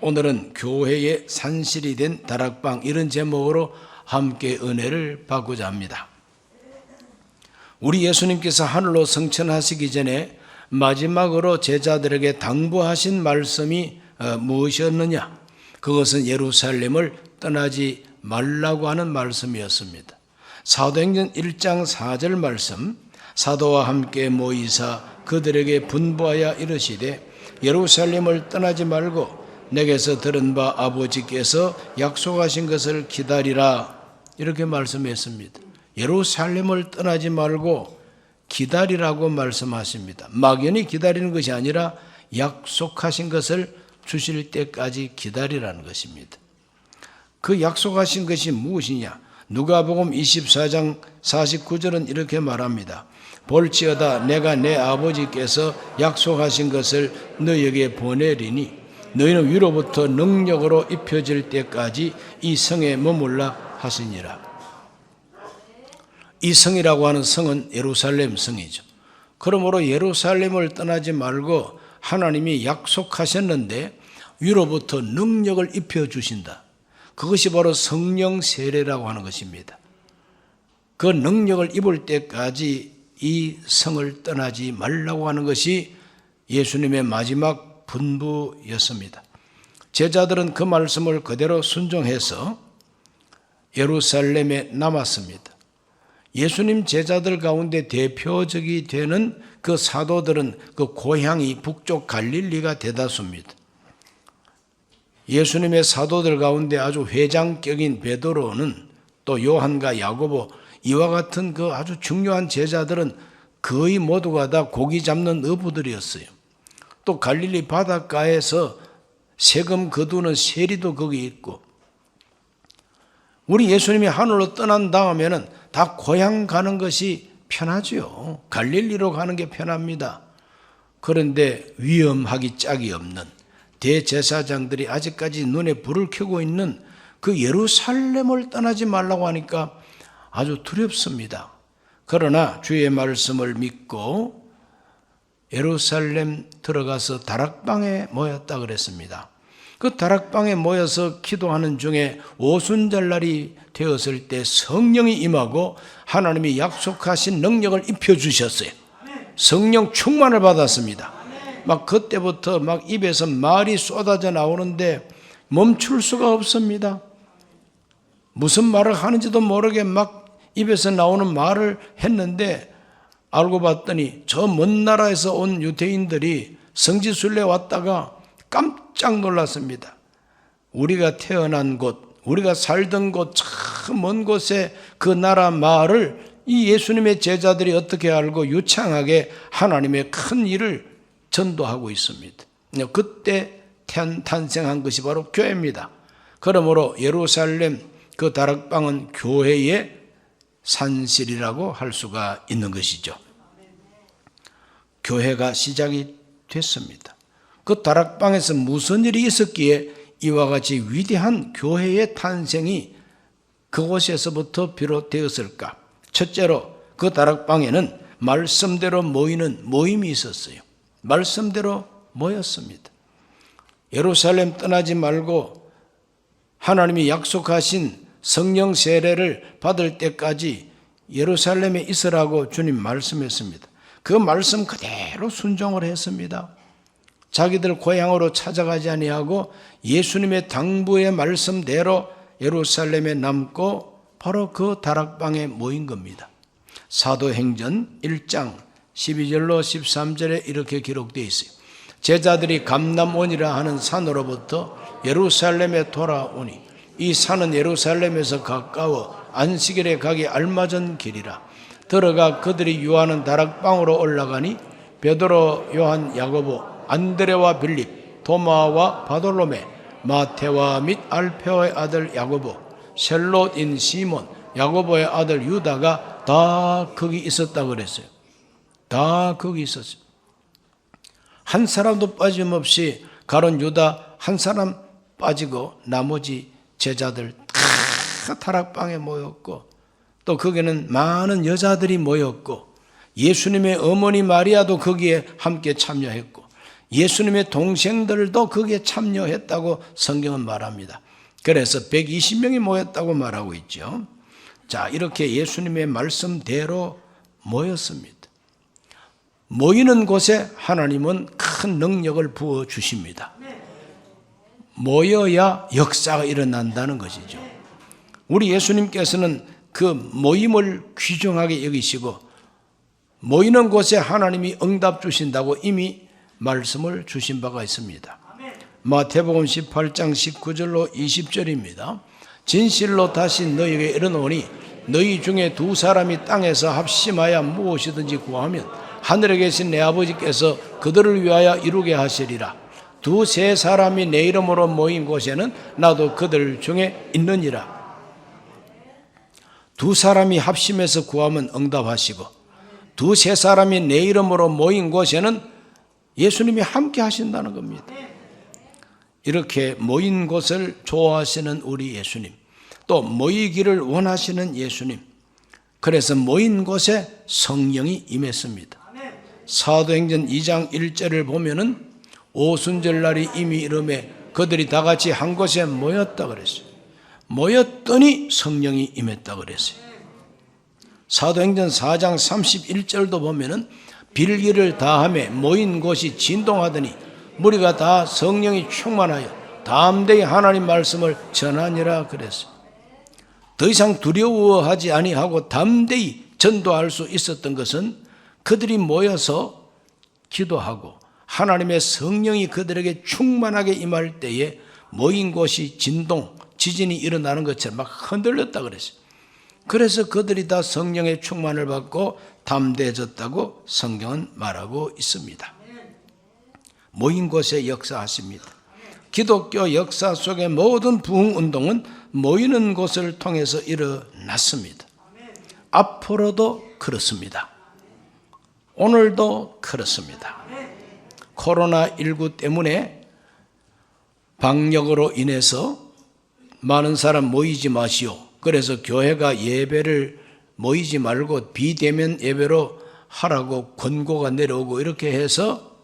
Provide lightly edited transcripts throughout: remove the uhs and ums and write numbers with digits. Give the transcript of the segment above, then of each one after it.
오늘은 교회의 산실이 된 다락방, 이런 제목으로 함께 은혜를 받고자 합니다. 우리 예수님께서 하늘로 승천하시기 전에 마지막으로 제자들에게 당부하신 말씀이 무엇이었느냐? 그것은 예루살렘을 떠나지 말라고 하는 말씀이었습니다. 사도행전 1장 4절 말씀, 사도와 함께 모이사 그들에게 분부하여 이르시되 예루살렘을 떠나지 말고 내게서 들은 바 아버지께서 약속하신 것을 기다리라, 이렇게 말씀했습니다. 예루살렘을 떠나지 말고 기다리라고 말씀하십니다. 막연히 기다리는 것이 아니라 약속하신 것을 주실 때까지 기다리라는 것입니다. 그 약속하신 것이 무엇이냐? 누가복음 24장 49절은 이렇게 말합니다. 볼지어다 내가 내 아버지께서 약속하신 것을 너희에게 보내리니 너희는 위로부터 능력으로 입혀질 때까지 이 성에 머물라 하시니라. 이 성이라고 하는 성은 예루살렘 성이죠. 그러므로 예루살렘을 떠나지 말고 하나님이 약속하셨는데 위로부터 능력을 입혀주신다. 그것이 바로 성령 세례라고 하는 것입니다. 그 능력을 입을 때까지 이 성을 떠나지 말라고 하는 것이 예수님의 마지막 분부였습니다. 제자들은 그 말씀을 그대로 순종해서 예루살렘에 남았습니다. 예수님 제자들 가운데 대표적이 되는 그 사도들은 그 고향이 북쪽 갈릴리가 대다수입니다. 예수님의 사도들 가운데 아주 회장격인 베드로는 또 요한과 야고보, 이와 같은 그 아주 중요한 제자들은 거의 모두가 다 고기 잡는 어부들이었어요. 또 갈릴리 바닷가에서 세금 거두는 세리도 거기 있고, 우리 예수님이 하늘로 떠난 다음에는 다 고향 가는 것이 편하죠. 갈릴리로 가는 게 편합니다. 그런데 위험하기 짝이 없는 대제사장들이 아직까지 눈에 불을 켜고 있는 그 예루살렘을 떠나지 말라고 하니까 아주 두렵습니다. 그러나 주의 말씀을 믿고 예루살렘 들어가서 다락방에 모였다 그랬습니다. 그 다락방에 모여서 기도하는 중에 오순절날이 되었을 때 성령이 임하고 하나님이 약속하신 능력을 입혀주셨어요. 성령 충만을 받았습니다. 막 그때부터 막 입에서 말이 쏟아져 나오는데 멈출 수가 없습니다. 무슨 말을 하는지도 모르게 막 입에서 나오는 말을 했는데, 알고 봤더니 저 먼 나라에서 온 유대인들이 성지순례 왔다가 깜짝 놀랐습니다. 우리가 태어난 곳, 우리가 살던 곳, 참 먼 곳에 그 나라 말을 이 예수님의 제자들이 어떻게 알고 유창하게 하나님의 큰 일을 전도하고 있습니다. 그때 탄생한 것이 바로 교회입니다. 그러므로 예루살렘 그 다락방은 교회의 산실이라고 할 수가 있는 것이죠. 교회가 시작이 됐습니다. 그 다락방에서 무슨 일이 있었기에 이와 같이 위대한 교회의 탄생이 그곳에서부터 비롯되었을까? 첫째로 그 다락방에는 말씀대로 모이는 모임이 있었어요. 말씀대로 모였습니다. 예루살렘 떠나지 말고 하나님이 약속하신 성령 세례를 받을 때까지 예루살렘에 있으라고 주님 말씀했습니다. 그 말씀 그대로 순종을 했습니다. 자기들 고향으로 찾아가지 아니하고 예수님의 당부의 말씀대로 예루살렘에 남고 바로 그 다락방에 모인 겁니다. 사도행전 1장 12절로 13절에 이렇게 기록되어 있어요. 제자들이 감람원이라 하는 산으로부터 예루살렘에 돌아오니 이 산은 예루살렘에서 가까워 안식일에 가기 알맞은 길이라. 들어가 그들이 유하는 다락방으로 올라가니 베드로, 요한, 야고보, 안드레와 빌립, 도마와 바돌로메, 마테와 및 알페오의 아들 야고보, 셀롯인 시몬, 야고보의 아들 유다가 다 거기 있었다고 그랬어요. 다 거기 있었어요. 한 사람도 빠짐없이 가론 유다 한 사람 빠지고 나머지 제자들 다 다락방에 모였고, 또 거기는 많은 여자들이 모였고, 예수님의 어머니 마리아도 거기에 함께 참여했고, 예수님의 동생들도 거기에 참여했다고 성경은 말합니다. 그래서 120명이 모였다고 말하고 있죠. 자, 이렇게 예수님의 말씀대로 모였습니다. 모이는 곳에 하나님은 큰 능력을 부어주십니다. 모여야 역사가 일어난다는 것이죠. 우리 예수님께서는 그 모임을 귀중하게 여기시고 모이는 곳에 하나님이 응답 주신다고 이미 말씀을 주신 바가 있습니다. 마태복음 18장 19절로 20절입니다. 진실로 다시 너희에게 이르노니 너희 중에 두 사람이 땅에서 합심하여 무엇이든지 구하면 하늘에 계신 내 아버지께서 그들을 위하여 이루게 하시리라. 두세 사람이 내 이름으로 모인 곳에는 나도 그들 중에 있느니라. 두 사람이 합심해서 구하면 응답하시고 두세 사람이 내 이름으로 모인 곳에는 예수님이 함께 하신다는 겁니다. 이렇게 모인 곳을 좋아하시는 우리 예수님, 또 모이기를 원하시는 예수님, 그래서 모인 곳에 성령이 임했습니다. 사도행전 2장 1절을 보면은 오순절 날이 이미 이름에 그들이 다 같이 한 곳에 모였다 그랬어요. 모였더니 성령이 임했다 그랬어요. 사도행전 4장 31절도 보면은 빌기를 다하며 모인 곳이 진동하더니 무리가 다 성령이 충만하여 담대히 하나님 말씀을 전하니라 그랬어요. 더 이상 두려워하지 아니하고 담대히 전도할 수 있었던 것은 그들이 모여서 기도하고 하나님의 성령이 그들에게 충만하게 임할 때에 모인 곳이 진동, 지진이 일어나는 것처럼 막 흔들렸다 그랬어요. 그래서 그들이 다 성령의 충만을 받고 담대해졌다고 성경은 말하고 있습니다. 모인 곳에 역사하십니다. 기독교 역사 속의 모든 부흥운동은 모이는 곳을 통해서 일어났습니다. 앞으로도 그렇습니다. 오늘도 그렇습니다. 코로나19 때문에 방역으로 인해서 많은 사람 모이지 마시오. 그래서 교회가 예배를 모이지 말고 비대면 예배로 하라고 권고가 내려오고 이렇게 해서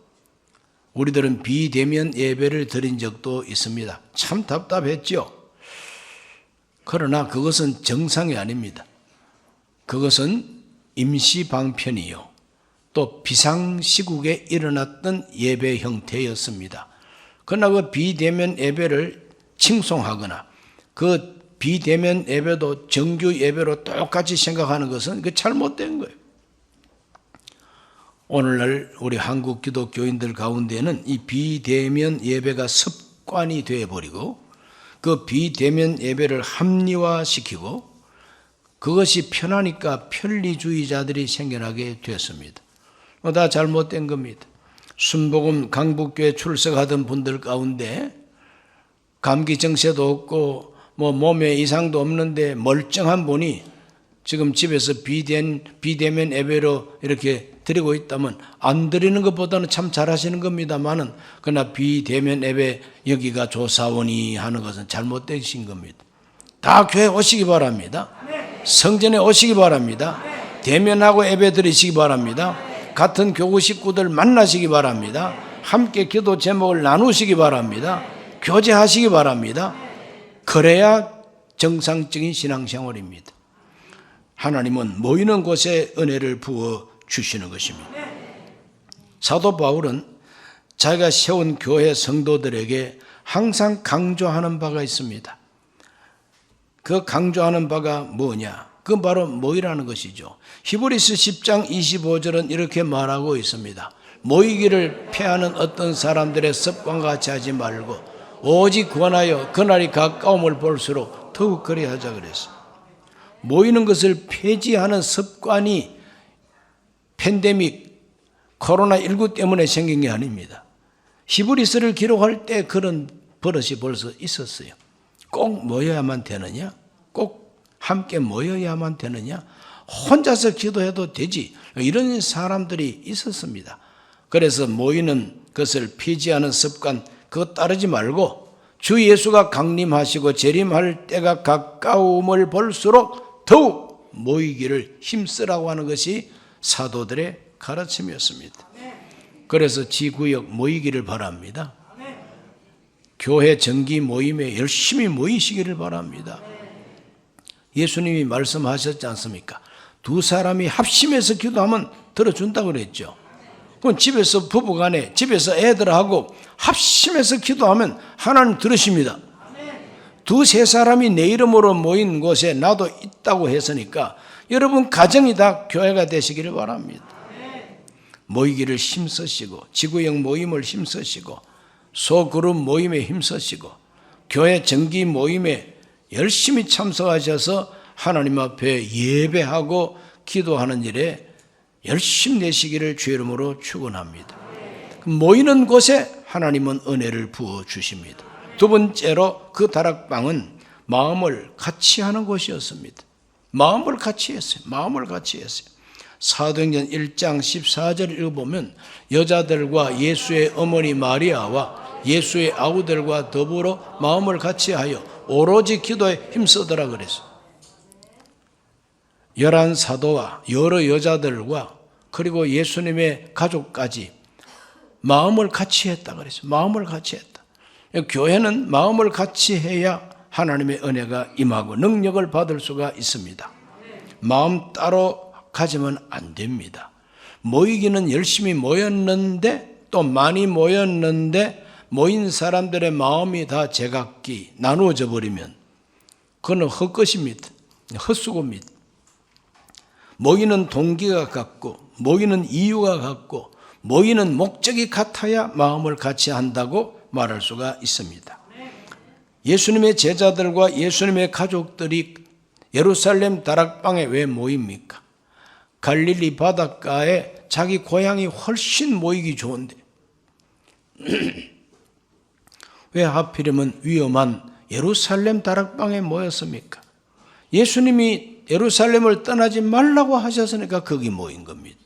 우리들은 비대면 예배를 드린 적도 있습니다. 참 답답했죠. 그러나 그것은 정상이 아닙니다. 그것은 임시 방편이요. 또 비상시국에 일어났던 예배 형태였습니다. 그러나 그 비대면 예배를 칭송하거나 그 비대면 예배도 정규 예배로 똑같이 생각하는 것은 그 잘못된 거예요. 오늘날 우리 한국 기독교인들 가운데는 이 비대면 예배가 습관이 되어버리고 그 비대면 예배를 합리화시키고 그것이 편하니까 편리주의자들이 생겨나게 되었습니다. 다 잘못된 겁니다. 순복음 강북교회 출석하던 분들 가운데 감기 증세도 없고 몸에 이상도 없는데 멀쩡한 분이 지금 집에서 비대면 예배로 이렇게 드리고 있다면 안 드리는 것보다는 참 잘하시는 겁니다만은 그러나 비대면 예배 여기가 조사원이 하는 것은 잘못되신 겁니다. 다 교회 오시기 바랍니다. 성전에 오시기 바랍니다. 대면하고 예배 드리시기 바랍니다. 같은 교구 식구들 만나시기 바랍니다. 함께 기도 제목을 나누시기 바랍니다. 교제하시기 바랍니다. 그래야 정상적인 신앙생활입니다. 하나님은 모이는 곳에 은혜를 부어 주시는 것입니다. 사도 바울은 자기가 세운 교회 성도들에게 항상 강조하는 바가 있습니다. 그 강조하는 바가 뭐냐? 그건 바로 모이라는 것이죠. 히브리서 10장 25절은 이렇게 말하고 있습니다. 모이기를 패하는 어떤 사람들의 습관과 같이 하지 말고 오직 권하여 그날이 가까움을 볼수록 더욱 그리하자 그랬어요. 모이는 것을 폐지하는 습관이 팬데믹 코로나19 때문에 생긴 게 아닙니다. 히브리서를 기록할 때 그런 버릇이 벌써 있었어요. 꼭 모여야만 되느냐? 꼭 함께 모여야만 되느냐? 혼자서 기도해도 되지. 이런 사람들이 있었습니다. 그래서 모이는 것을 폐지하는 습관 그거 따르지 말고 주 예수가 강림하시고 재림할 때가 가까움을 볼수록 더욱 모이기를 힘쓰라고 하는 것이 사도들의 가르침이었습니다. 그래서 지구역 모이기를 바랍니다. 교회 정기 모임에 열심히 모이시기를 바랍니다. 예수님이 말씀하셨지 않습니까? 두 사람이 합심해서 기도하면 들어준다고 그랬죠. 그럼 집에서 부부간에 집에서 애들하고 합심해서 기도하면 하나님 들으십니다. 두세 사람이 내 이름으로 모인 곳에 나도 있다고 했으니까 여러분 가정이 다 교회가 되시기를 바랍니다. 모이기를 힘쓰시고 지구형 모임을 힘쓰시고 소그룹 모임에 힘쓰시고 교회 정기 모임에 열심히 참석하셔서 하나님 앞에 예배하고 기도하는 일에 열심히 내시기를 주의 이름으로 축원합니다. 모이는 곳에 하나님은 은혜를 부어주십니다. 두 번째로 그 다락방은 마음을 같이 하는 곳이었습니다. 마음을 같이 했어요. 마음을 같이 했어요. 사도행전 1장 14절 읽어보면 여자들과 예수의 어머니 마리아와 예수의 아우들과 더불어 마음을 같이 하여 오로지 기도에 힘쓰더라 그랬어요. 11사도와 여러 여자들과 그리고 예수님의 가족까지 마음을 같이 했다 그랬어요. 마음을 같이 했다. 교회는 마음을 같이 해야 하나님의 은혜가 임하고 능력을 받을 수가 있습니다. 마음 따로 가지면 안 됩니다. 모이기는 열심히 모였는데 또 많이 모였는데 모인 사람들의 마음이 다 제각기 나누어져 버리면 그건 헛것입니다. 헛수고입니다. 모이는 동기가 같고 모이는 이유가 같고 모이는 목적이 같아야 마음을 같이 한다고 말할 수가 있습니다. 예수님의 제자들과 예수님의 가족들이 예루살렘 다락방에 왜 모입니까? 갈릴리 바닷가에 자기 고향이 훨씬 모이기 좋은데 왜 하필이면 위험한 예루살렘 다락방에 모였습니까? 예수님이 예루살렘을 떠나지 말라고 하셨으니까 거기 모인 겁니다.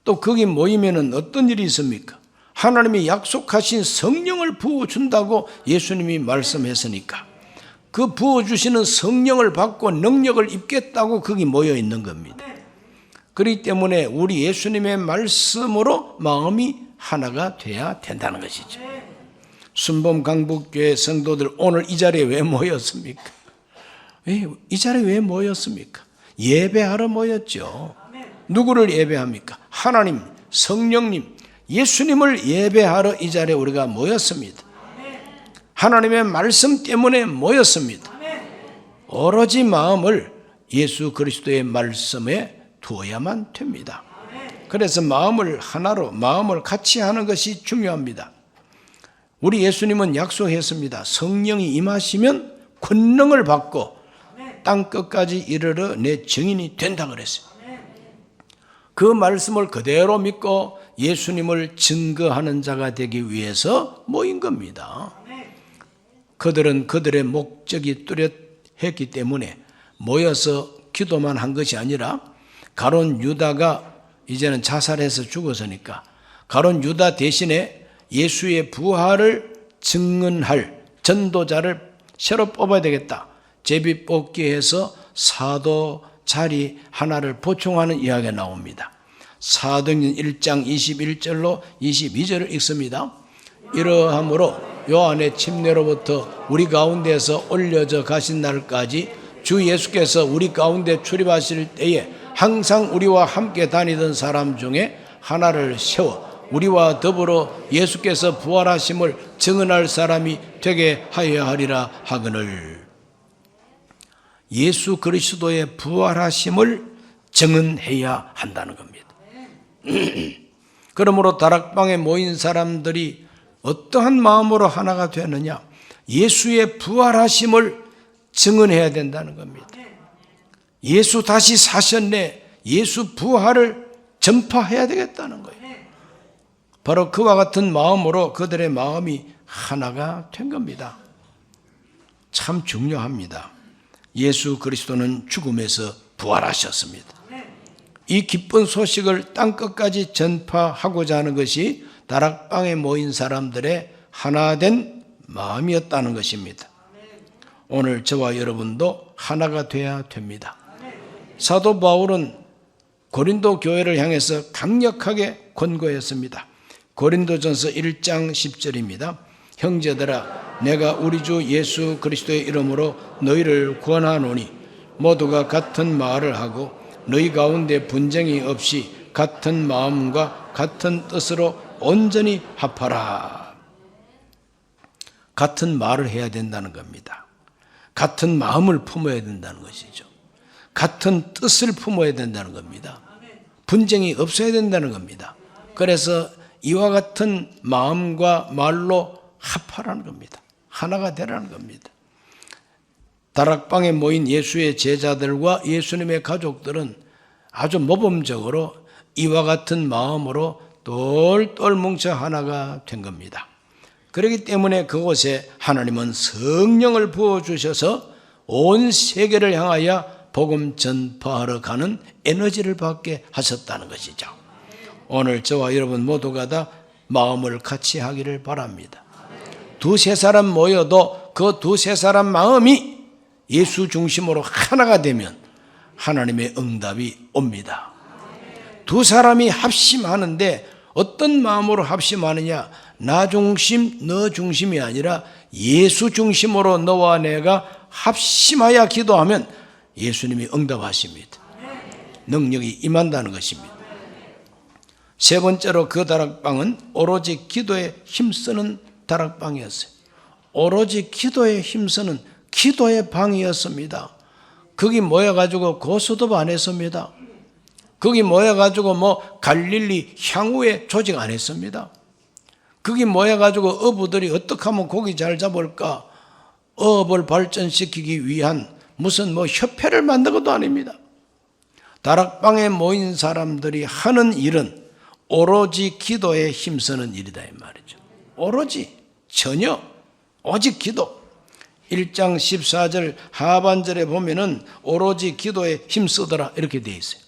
또 거기 모이면 어떤 일이 있습니까? 하나님이 약속하신 성령을 부어준다고 예수님이 말씀했으니까 그 부어주시는 성령을 받고 능력을 입겠다고 거기 모여 있는 겁니다. 그렇기 때문에 우리 예수님의 말씀으로 마음이 하나가 돼야 된다는 것이죠. 순범 강북교회 성도들 오늘 이 자리에 왜 모였습니까? 이 자리에 왜 모였습니까? 예배하러 모였죠. 누구를 예배합니까? 하나님, 성령님, 예수님을 예배하러 이 자리에 우리가 모였습니다. 하나님의 말씀 때문에 모였습니다. 오로지 마음을 예수 그리스도의 말씀에 두어야만 됩니다. 그래서 마음을 하나로 마음을 같이 하는 것이 중요합니다. 우리 예수님은 약속했습니다. 성령이 임하시면 권능을 받고 땅 끝까지 이르러 내 증인이 된다 그랬어요. 그 말씀을 그대로 믿고 예수님을 증거하는 자가 되기 위해서 모인 겁니다. 그들은 그들의 목적이 뚜렷했기 때문에 모여서 기도만 한 것이 아니라 가룟 유다가 이제는 자살해서 죽었으니까 가룟 유다 대신에 예수의 부활을 증언할 전도자를 새로 뽑아야 되겠다. 제비뽑기해서 사도 자리 하나를 보충하는 이야기가 나옵니다. 사도행전 1장 21절로 22절을 읽습니다. 이러함으로 요한의 침례로부터 우리 가운데서 올려져 가신 날까지 주 예수께서 우리 가운데 출입하실 때에 항상 우리와 함께 다니던 사람 중에 하나를 세워 우리와 더불어 예수께서 부활하심을 증언할 사람이 되게 하여야 하리라 하거늘. 예수 그리스도의 부활하심을 증언해야 한다는 겁니다. 그러므로 다락방에 모인 사람들이 어떠한 마음으로 하나가 되느냐? 예수의 부활하심을 증언해야 된다는 겁니다. 예수 다시 사셨네. 예수 부활을 전파해야 되겠다는 거예요. 바로 그와 같은 마음으로 그들의 마음이 하나가 된 겁니다. 참 중요합니다. 예수 그리스도는 죽음에서 부활하셨습니다. 이 기쁜 소식을 땅끝까지 전파하고자 하는 것이 다락방에 모인 사람들의 하나된 마음이었다는 것입니다. 오늘 저와 여러분도 하나가 돼야 됩니다. 사도 바울은 고린도 교회를 향해서 강력하게 권고했습니다. 고린도전서 1장 10절입니다. 형제들아, 내가 우리 주 예수 그리스도의 이름으로 너희를 권하노니 모두가 같은 말을 하고 너희 가운데 분쟁이 없이 같은 마음과 같은 뜻으로 온전히 합하라. 같은 말을 해야 된다는 겁니다. 같은 마음을 품어야 된다는 것이죠. 같은 뜻을 품어야 된다는 겁니다. 분쟁이 없어야 된다는 겁니다. 그래서 이와 같은 마음과 말로 합하라는 겁니다. 하나가 되라는 겁니다. 다락방에 모인 예수의 제자들과 예수님의 가족들은 아주 모범적으로 이와 같은 마음으로 똘똘 뭉쳐 하나가 된 겁니다. 그렇기 때문에 그곳에 하나님은 성령을 부어주셔서 온 세계를 향하여 복음 전파하러 가는 에너지를 받게 하셨다는 것이죠. 오늘 저와 여러분 모두가 다 마음을 같이 하기를 바랍니다. 두세 사람 모여도 그 두세 사람 마음이 예수 중심으로 하나가 되면 하나님의 응답이 옵니다. 두 사람이 합심하는데 어떤 마음으로 합심하느냐? 나 중심, 너 중심이 아니라 예수 중심으로 너와 내가 합심하여 기도하면 예수님이 응답하십니다. 능력이 임한다는 것입니다. 세 번째로 그 다락방은 오로지 기도에 힘쓰는 다락방이었어요. 오로지 기도에 힘쓰는 기도의 방이었습니다. 거기 모여가지고 고스톱 안 했습니다. 거기 모여가지고 갈릴리 향후에 조직 안 했습니다. 거기 모여가지고 어부들이 어떻게 하면 고기 잘 잡을까 어업을 발전시키기 위한 무슨 협회를 만든 것도 아닙니다. 다락방에 모인 사람들이 하는 일은 오로지 기도에 힘쓰는 일이다 이 말이죠. 오로지 전혀 오직 기도. 1장 14절 하반절에 보면은 오로지 기도에 힘쓰더라 이렇게 되어 있어요.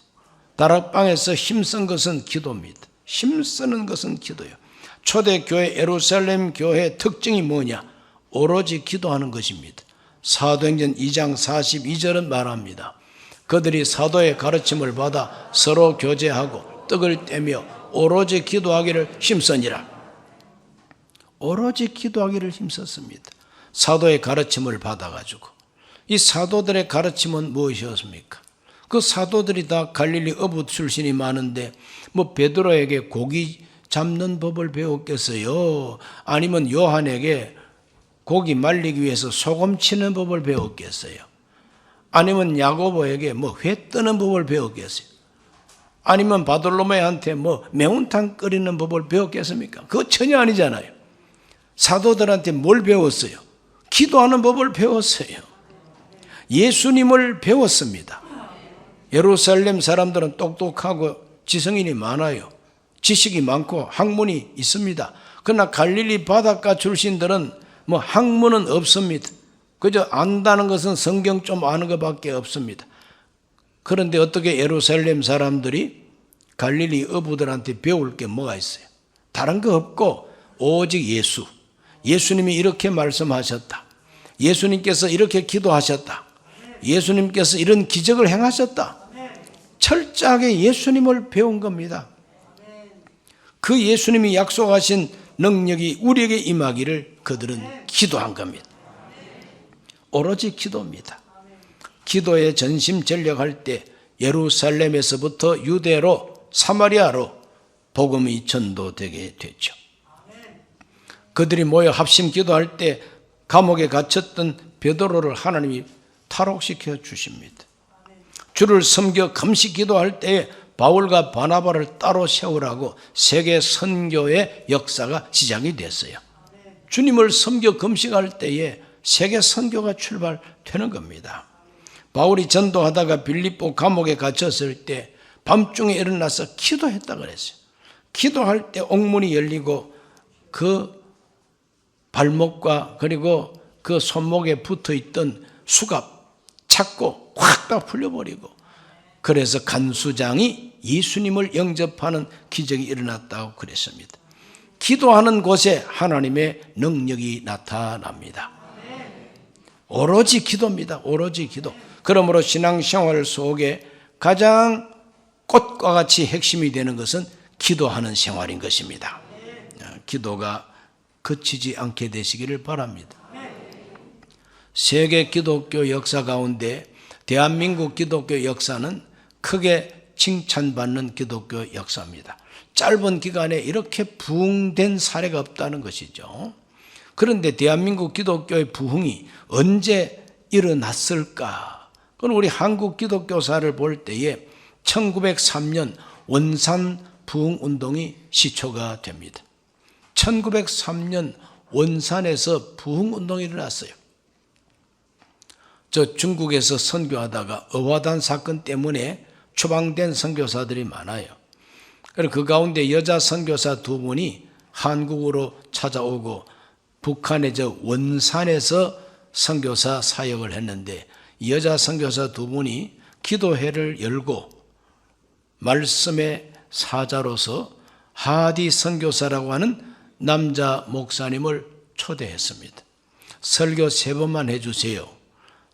다락방에서 힘쓴 것은 기도입니다. 힘쓰는 것은 기도예요. 초대교회 예루살렘 교회의 특징이 뭐냐? 오로지 기도하는 것입니다. 사도행전 2장 42절은 말합니다. 그들이 사도의 가르침을 받아 서로 교제하고 떡을 떼며 오로지 기도하기를 힘쓰니라. 오로지 기도하기를 힘썼습니다. 사도의 가르침을 받아가지고. 이 사도들의 가르침은 무엇이었습니까? 그 사도들이 다 갈릴리 어부 출신이 많은데 베드로에게 고기 잡는 법을 배웠겠어요? 아니면 요한에게 고기 말리기 위해서 소금 치는 법을 배웠겠어요? 아니면 야고보에게 회 뜨는 법을 배웠겠어요? 아니면 바돌로메한테 매운탕 끓이는 법을 배웠겠습니까? 그거 전혀 아니잖아요. 사도들한테 뭘 배웠어요? 기도하는 법을 배웠어요. 예수님을 배웠습니다. 예루살렘 사람들은 똑똑하고 지성인이 많아요. 지식이 많고 학문이 있습니다. 그러나 갈릴리 바닷가 출신들은 학문은 없습니다. 그저 안다는 것은 성경 좀 아는 것밖에 없습니다. 그런데 어떻게 예루살렘 사람들이 갈릴리 어부들한테 배울 게 뭐가 있어요? 다른 거 없고 오직 예수. 예수님이 이렇게 말씀하셨다. 예수님께서 이렇게 기도하셨다. 예수님께서 이런 기적을 행하셨다. 철저하게 예수님을 배운 겁니다. 그 예수님이 약속하신 능력이 우리에게 임하기를 그들은 기도한 겁니다. 오로지 기도입니다. 기도에 전심전력할 때 예루살렘에서부터 유대로 사마리아로 복음이 전도되게 됐죠. 그들이 모여 합심 기도할 때 감옥에 갇혔던 베드로를 하나님이 탈옥시켜 주십니다. 주를 섬겨 금식 기도할 때에 바울과 바나바를 따로 세우라고 세계 선교의 역사가 시작이 됐어요. 주님을 섬겨 금식할 때에 세계 선교가 출발되는 겁니다. 바울이 전도하다가 빌립보 감옥에 갇혔을 때 밤중에 일어나서 기도했다 그랬어요. 기도할 때 옥문이 열리고 그 발목과 그리고 그 손목에 붙어있던 수갑 찾고 확 다 풀려버리고, 그래서 간수장이 예수님을 영접하는 기적이 일어났다고 그랬습니다. 기도하는 곳에 하나님의 능력이 나타납니다. 오로지 기도입니다. 오로지 기도. 그러므로 신앙생활 속에 가장 꽃과 같이 핵심이 되는 것은 기도하는 생활인 것입니다. 기도가 그치지 않게 되시기를 바랍니다. 세계 기독교 역사 가운데 대한민국 기독교 역사는 크게 칭찬받는 기독교 역사입니다. 짧은 기간에 이렇게 부흥된 사례가 없다는 것이죠. 그런데 대한민국 기독교의 부흥이 언제 일어났을까? 그건 우리 한국 기독교사를 볼 때에 1903년 원산 부흥운동이 시초가 됩니다. 1903년 원산에서 부흥운동이 일어났어요. 저 중국에서 선교하다가 어화단 사건 때문에 추방된 선교사들이 많아요. 그리고 그 가운데 여자 선교사 2분이 한국으로 찾아오고 북한의 저 원산에서 선교사 사역을 했는데 여자 선교사 2분이 기도회를 열고 말씀의 사자로서 하디 선교사라고 하는 남자 목사님을 초대했습니다. 설교 3번만 해주세요.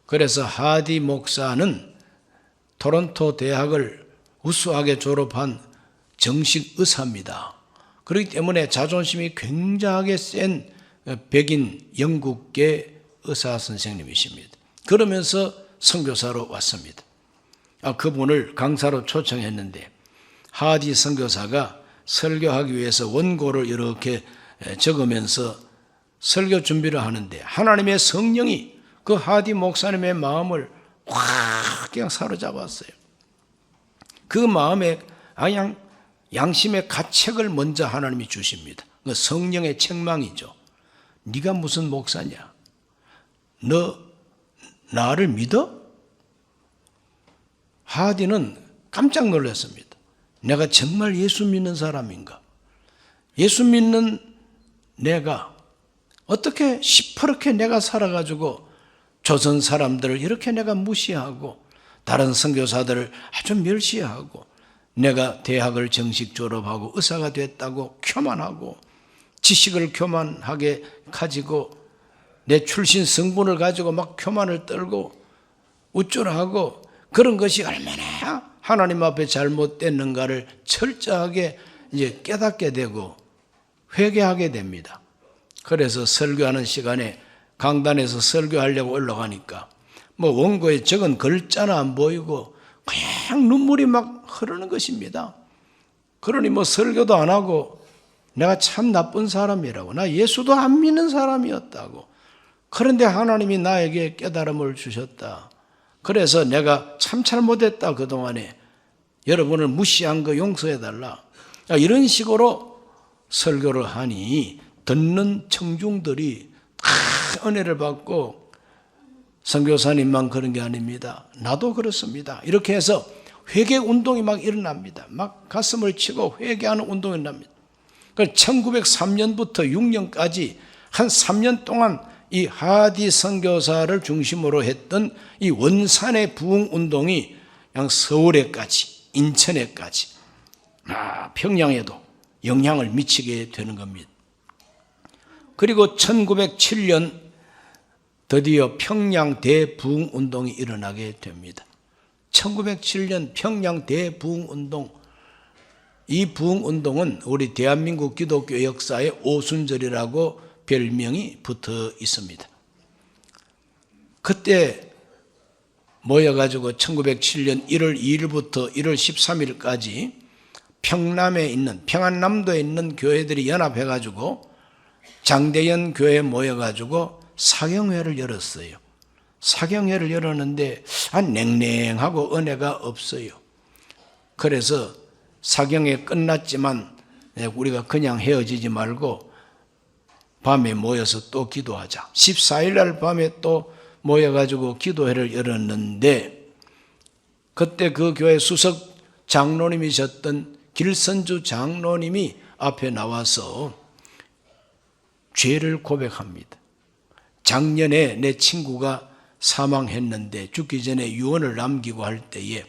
그래서 하디 목사는 토론토 대학을 우수하게 졸업한 정식 의사입니다. 그렇기 때문에 자존심이 굉장하게 센 백인 영국계 의사 선생님이십니다. 그러면서 선교사로 왔습니다. 그분을 강사로 초청했는데 하디 선교사가 설교하기 위해서 원고를 이렇게 적으면서 설교 준비를 하는데 하나님의 성령이 그 하디 목사님의 마음을 확 그냥 사로잡았어요. 그 마음에 그냥 양심의 가책을 먼저 하나님이 주십니다. 그 성령의 책망이죠. 네가 무슨 목사냐? 너 나를 믿어? 하디는 깜짝 놀랐습니다. 내가 정말 예수 믿는 사람인가? 예수 믿는 내가 어떻게 시퍼렇게 내가 살아가지고 조선 사람들을 이렇게 내가 무시하고 다른 선교사들을 아주 멸시하고 내가 대학을 정식 졸업하고 의사가 됐다고 교만하고 지식을 교만하게 가지고 내 출신 성분을 가지고 막 교만을 떨고 우쭐하고 그런 것이 얼마나 하나님 앞에 잘못됐는가를 철저하게 이제 깨닫게 되고 회개하게 됩니다. 그래서 설교하는 시간에 강단에서 설교하려고 올라가니까 뭐 원고에 적은 글자는 안 보이고 그냥 눈물이 막 흐르는 것입니다. 그러니 뭐 설교도 안 하고 내가 참 나쁜 사람이라고, 나 예수도 안 믿는 사람이었다고. 그런데 하나님이 나에게 깨달음을 주셨다. 그래서 내가 참 잘못했다. 그동안에 여러분을 무시한 거 용서해달라. 이런 식으로 설교를 하니 듣는 청중들이 다 은혜를 받고 선교사님만 그런 게 아닙니다. 나도 그렇습니다. 이렇게 해서 회개 운동이 막 일어납니다. 막 가슴을 치고 회개하는 운동이 일어납니다. 1903년부터 6년까지 한 3년 동안 이 하디 선교사를 중심으로 했던 이 원산의 부흥 운동이 그냥 서울에까지, 인천에까지, 평양에도 영향을 미치게 되는 겁니다. 그리고 1907년 드디어 평양 대부흥 운동이 일어나게 됩니다. 1907년 평양 대부흥 운동, 이 부흥 운동은 우리 대한민국 기독교 역사의 오순절이라고 별명이 붙어 있습니다. 그때 모여가지고 1907년 1월 2일부터 1월 13일까지 평남에 있는, 평안남도에 있는 교회들이 연합해가지고 장대연 교회에 모여가지고 사경회를 열었어요. 사경회를 열었는데 냉랭하고 은혜가 없어요. 그래서 사경회 끝났지만 우리가 그냥 헤어지지 말고 밤에 모여서 또 기도하자. 14일 날 밤에 또 모여가지고 기도회를 열었는데 그때 그 교회 수석 장로님이셨던 길선주 장로님이 앞에 나와서 죄를 고백합니다. 작년에 내 친구가 사망했는데 죽기 전에 유언을 남기고 할 때에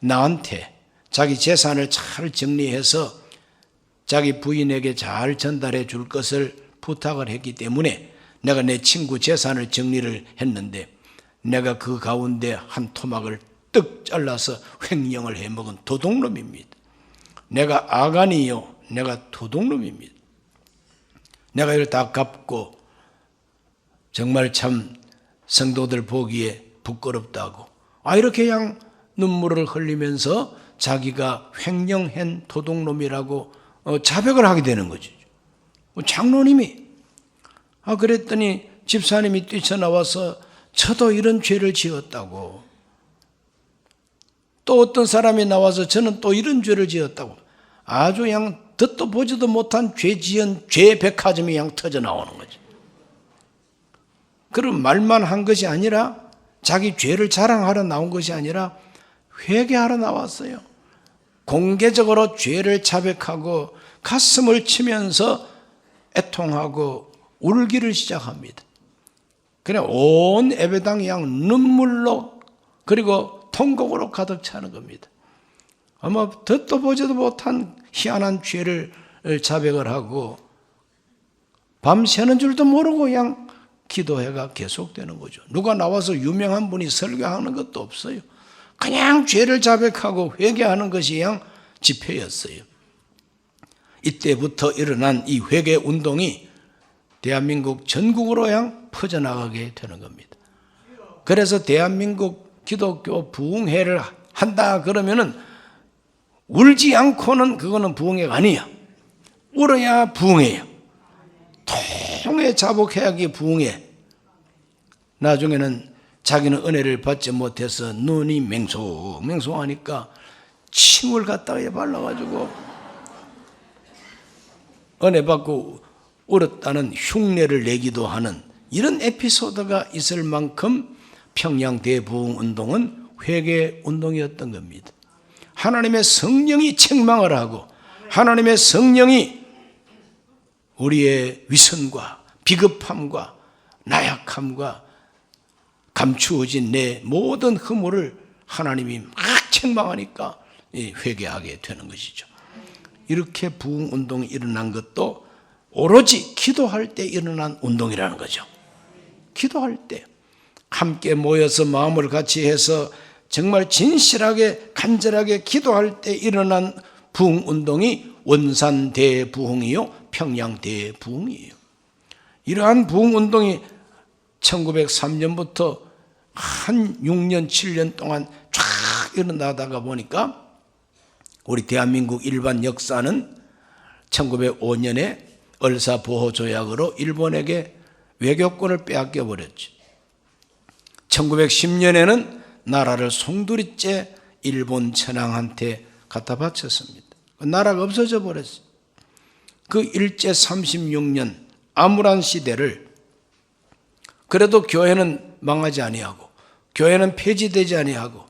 나한테 자기 재산을 잘 정리해서 자기 부인에게 잘 전달해 줄 것을 부탁을 했기 때문에 내가 내 친구 재산을 정리를 했는데 내가 그 가운데 한 토막을 떡 잘라서 횡령을 해먹은 도둑놈입니다. 내가 아간이요, 내가 도둑놈입니다. 내가 이걸 다 갚고 정말 참 성도들 보기에 부끄럽다고 이렇게 그냥 눈물을 흘리면서 자기가 횡령한 도둑놈이라고 자백을 하게 되는 거죠. 장로님이 그랬더니 집사님이 뛰쳐나와서 저도 이런 죄를 지었다고, 또 어떤 사람이 나와서 저는 또 이런 죄를 지었다고, 아주 그냥 듣도 보지도 못한 죄 지은 죄 백화점이 그냥 터져 나오는 거죠. 그런 말만 한 것이 아니라, 자기 죄를 자랑하러 나온 것이 아니라 회개하러 나왔어요. 공개적으로 죄를 자백하고 가슴을 치면서 애통하고 울기를 시작합니다. 그냥 온 예배당이 그냥 눈물로 그리고 통곡으로 가득 차는 겁니다. 아마 듣도 보지도 못한 희한한 죄를 자백을 하고 밤새는 줄도 모르고 그냥 기도회가 계속되는 거죠. 누가 나와서 유명한 분이 설교하는 것도 없어요. 그냥 죄를 자백하고 회개하는 것이 그냥 집회였어요. 이때부터 일어난 이 회개 운동이 대한민국 전국으로 그냥 퍼져나가게 되는 겁니다. 그래서 대한민국 기독교 부흥회를 한다 그러면은 울지 않고는 그거는 부흥회가 아니야. 울어야 부흥회야. 통해 자복해야 그게 부흥회. 나중에는 자기는 은혜를 받지 못해서 눈이 맹송맹송하니까 침을 갖다가 발라가지고 은혜 받고 울었다는 흉내를 내기도 하는 이런 에피소드가 있을 만큼 평양 대부흥운동은 회개운동이었던 겁니다. 하나님의 성령이 책망을 하고 하나님의 성령이 우리의 위선과 비겁함과 나약함과 감추어진 내 모든 허물을 하나님이 막 책망하니까 회개하게 되는 것이죠. 이렇게 부흥운동이 일어난 것도 오로지 기도할 때 일어난 운동이라는 거죠. 기도할 때 함께 모여서 마음을 같이 해서 정말 진실하게 간절하게 기도할 때 일어난 부흥운동이 원산 대부흥이요 평양 대부흥이에요. 이러한 부흥운동이 1903년부터 한 6년 7년 동안 쫙 일어나다가 보니까 우리 대한민국 일반 역사는 1905년에 얼사보호조약으로 일본에게 외교권을 빼앗겨 버렸죠. 1910년에는 나라를 송두리째 일본 천황한테 갖다 바쳤습니다. 나라가 없어져 버렸어요. 그 일제 36년 암울한 시대를 그래도 교회는 망하지 아니하고 교회는 폐지되지 아니하고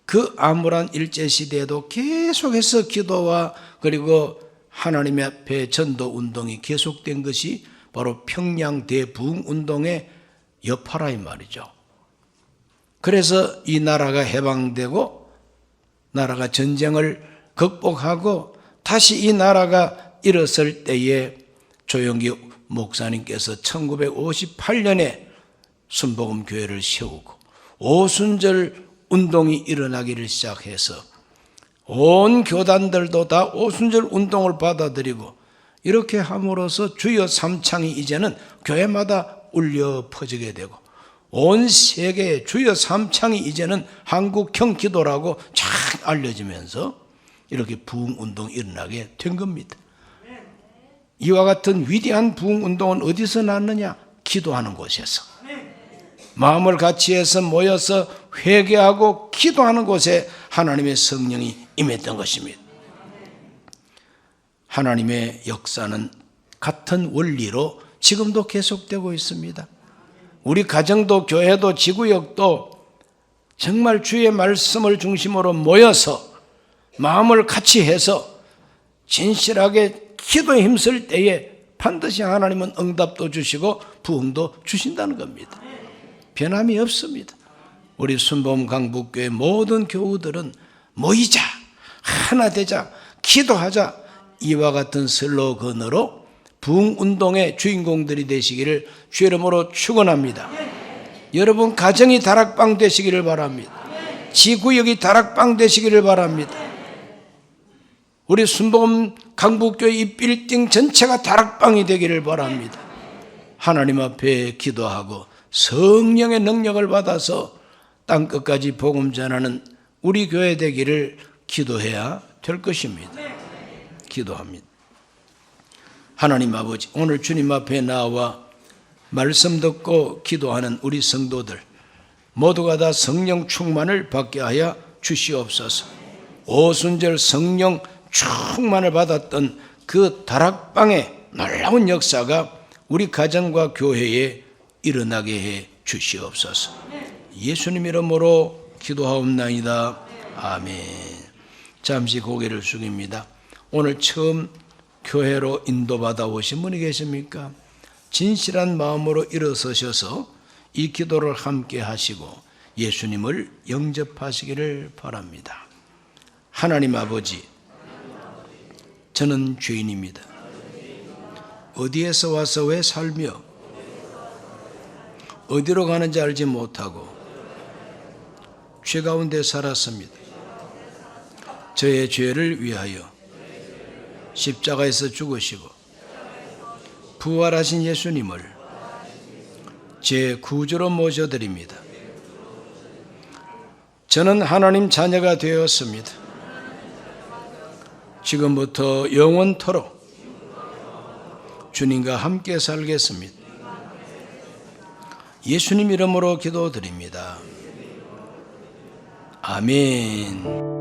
그 암울한 일제 시대에도 계속해서 기도와 그리고 하나님 앞에 전도 운동이 계속된 것이 바로 평양 대부흥 운동의 여파라 이 말이죠. 그래서 이 나라가 해방되고 나라가 전쟁을 극복하고 다시 이 나라가 일어설 때에 조영기 목사님께서 1958년에 순복음 교회를 세우고 오순절 운동이 일어나기를 시작해서 온 교단들도 다 오순절 운동을 받아들이고 이렇게 함으로써 주여 삼창이 이제는 교회마다 울려 퍼지게 되고 온 세계에 주여 삼창이 이제는 한국형 기도라고 쫙 알려지면서 이렇게 부흥운동이 일어나게 된 겁니다. 이와 같은 위대한 부흥운동은 어디서 났느냐? 기도하는 곳에서. 마음을 같이 해서 모여서 회개하고 기도하는 곳에 하나님의 성령이 임했던 것입니다. 하나님의 역사는 같은 원리로 지금도 계속되고 있습니다. 우리 가정도 교회도 지구역도 정말 주의 말씀을 중심으로 모여서 마음을 같이 해서 진실하게 기도에 힘쓸 때에 반드시 하나님은 응답도 주시고 부흥도 주신다는 겁니다. 변함이 없습니다. 우리 순복음 강북교회 모든 교우들은 모이자, 하나 되자, 기도하자 이와 같은 슬로건으로 부흥운동의 주인공들이 되시기를 주의 이름으로 축원합니다. 여러분 가정이 다락방 되시기를 바랍니다. 지구역이 다락방 되시기를 바랍니다. 우리 순복음 강북교회 이 빌딩 전체가 다락방이 되기를 바랍니다. 하나님 앞에 기도하고 성령의 능력을 받아서 땅끝까지 복음 전하는 우리 교회 되기를 기도해야 될 것입니다. 기도합니다. 하나님 아버지, 오늘 주님 앞에 나와 말씀 듣고 기도하는 우리 성도들 모두가 다 성령 충만을 받게 하여 주시옵소서. 오순절 성령 충만을 받았던 그 다락방의 놀라운 역사가 우리 가정과 교회에 일어나게 해 주시옵소서. 예수님 이름으로 기도하옵나이다. 아멘. 잠시 고개를 숙입니다. 오늘 처음 교회로 인도받아 오신 분이 계십니까? 진실한 마음으로 일어서셔서 이 기도를 함께 하시고 예수님을 영접하시기를 바랍니다. 하나님 아버지, 저는 죄인입니다. 어디에서 와서 왜 살며 어디로 가는지 알지 못하고 죄 가운데 살았습니다. 저의 죄를 위하여 십자가에서 죽으시고 부활하신 예수님을 제 구주로 모셔드립니다. 저는 하나님 자녀가 되었습니다. 지금부터 영원토록 주님과 함께 살겠습니다. 예수님 이름으로 기도드립니다. 아멘.